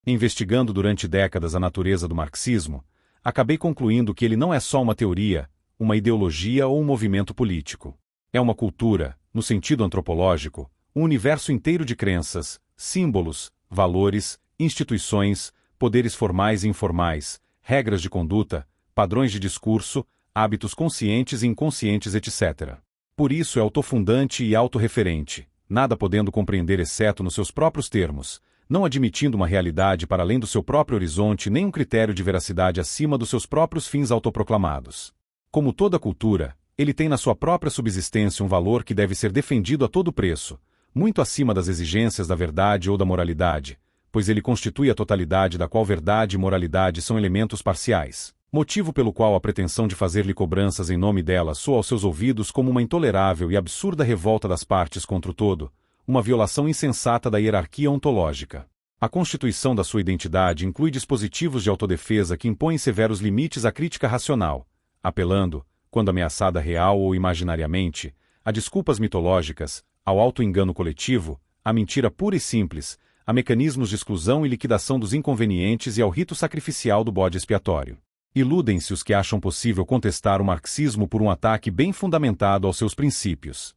Investigando durante décadas a natureza do marxismo, acabei concluindo que ele não é só uma teoria, uma ideologia ou um movimento político. É uma cultura, no sentido antropológico, um universo inteiro de crenças, símbolos, valores, instituições, poderes formais e informais, regras de conduta, padrões de discurso, hábitos conscientes e inconscientes, etc. Por isso é autofundante e autorreferente, nada podendo compreender exceto nos seus próprios termos, não admitindo uma realidade para além do seu próprio horizonte nem um critério de veracidade acima dos seus próprios fins autoproclamados. Como toda cultura, ele tem na sua própria subsistência um valor que deve ser defendido a todo preço, muito acima das exigências da verdade ou da moralidade, pois ele constitui a totalidade da qual verdade e moralidade são elementos parciais, motivo pelo qual a pretensão de fazer-lhe cobranças em nome dela soa aos seus ouvidos como uma intolerável e absurda revolta das partes contra o todo, uma violação insensata da hierarquia ontológica. A constituição da sua identidade inclui dispositivos de autodefesa que impõem severos limites à crítica racional, apelando, quando ameaçada real ou imaginariamente, a desculpas mitológicas, ao auto-engano coletivo, à mentira pura e simples, a mecanismos de exclusão e liquidação dos inconvenientes e ao rito sacrificial do bode expiatório. Iludem-se os que acham possível contestar o marxismo por um ataque bem fundamentado aos seus princípios.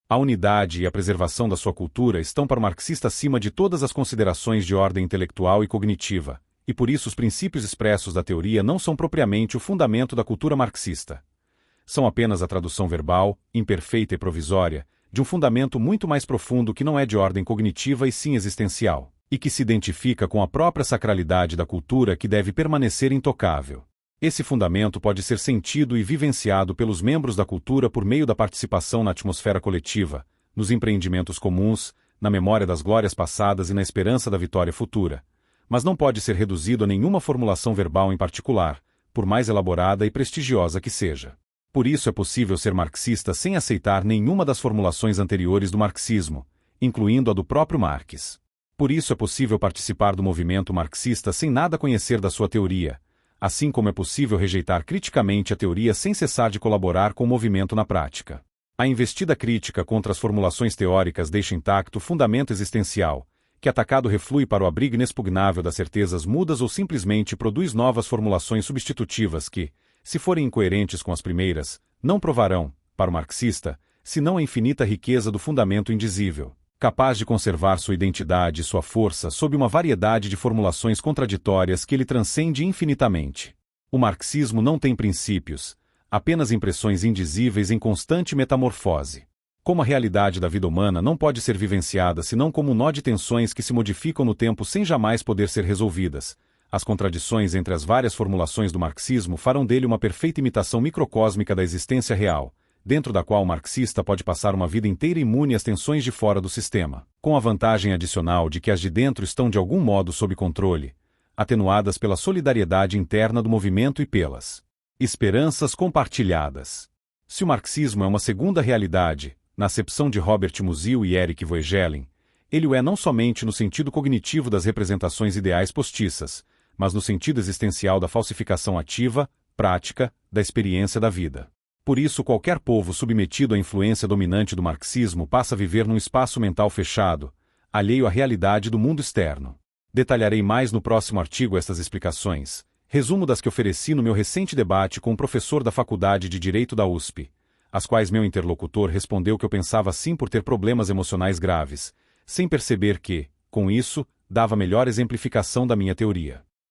A unidade e a preservação da sua cultura estão para o marxista acima de todas as considerações de ordem intelectual e cognitiva, e por isso os princípios expressos da teoria não são propriamente o fundamento da cultura marxista. São apenas a tradução verbal, imperfeita e provisória, de um fundamento muito mais profundo que não é de ordem cognitiva e sim existencial, e que se identifica com a própria sacralidade da cultura que deve permanecer intocável. Esse fundamento pode ser sentido e vivenciado pelos membros da cultura por meio da participação na atmosfera coletiva, nos empreendimentos comuns, na memória das glórias passadas e na esperança da vitória futura, mas não pode ser reduzido a nenhuma formulação verbal em particular, por mais elaborada e prestigiosa que seja. Por isso é possível ser marxista sem aceitar nenhuma das formulações anteriores do marxismo, incluindo a do próprio Marx. Por isso é possível participar do movimento marxista sem nada conhecer da sua teoria, assim como é possível rejeitar criticamente a teoria sem cessar de colaborar com o movimento na prática. A investida crítica contra as formulações teóricas deixa intacto o fundamento existencial, que atacado reflui para o abrigo inexpugnável das certezas mudas ou simplesmente produz novas formulações substitutivas que, se forem incoerentes com as primeiras, não provarão, para o marxista, senão a infinita riqueza do fundamento indizível, capaz de conservar sua identidade e sua força sob uma variedade de formulações contraditórias que ele transcende infinitamente. O marxismo não tem princípios, apenas impressões indizíveis em constante metamorfose. Como a realidade da vida humana não pode ser vivenciada senão como um nó de tensões que se modificam no tempo sem jamais poder ser resolvidas, as contradições entre as várias formulações do marxismo farão dele uma perfeita imitação microcósmica da existência real, dentro da qual o marxista pode passar uma vida inteira imune às tensões de fora do sistema, com a vantagem adicional de que as de dentro estão de algum modo sob controle, atenuadas pela solidariedade interna do movimento e pelas esperanças compartilhadas. Se o marxismo é uma segunda realidade, na acepção de Robert Musil e Eric Voegelin, ele o é não somente no sentido cognitivo das representações ideais postiças, mas no sentido existencial da falsificação ativa, prática, da experiência da vida. Por isso qualquer povo submetido à influência dominante do marxismo passa a viver num espaço mental fechado, alheio à realidade do mundo externo. Detalharei mais no próximo artigo estas explicações, resumo das que ofereci no meu recente debate com um professor da Faculdade de Direito da USP, às quais meu interlocutor respondeu que eu pensava assim por ter problemas emocionais graves, sem perceber que, com isso, dava melhor exemplificação da minha teoria.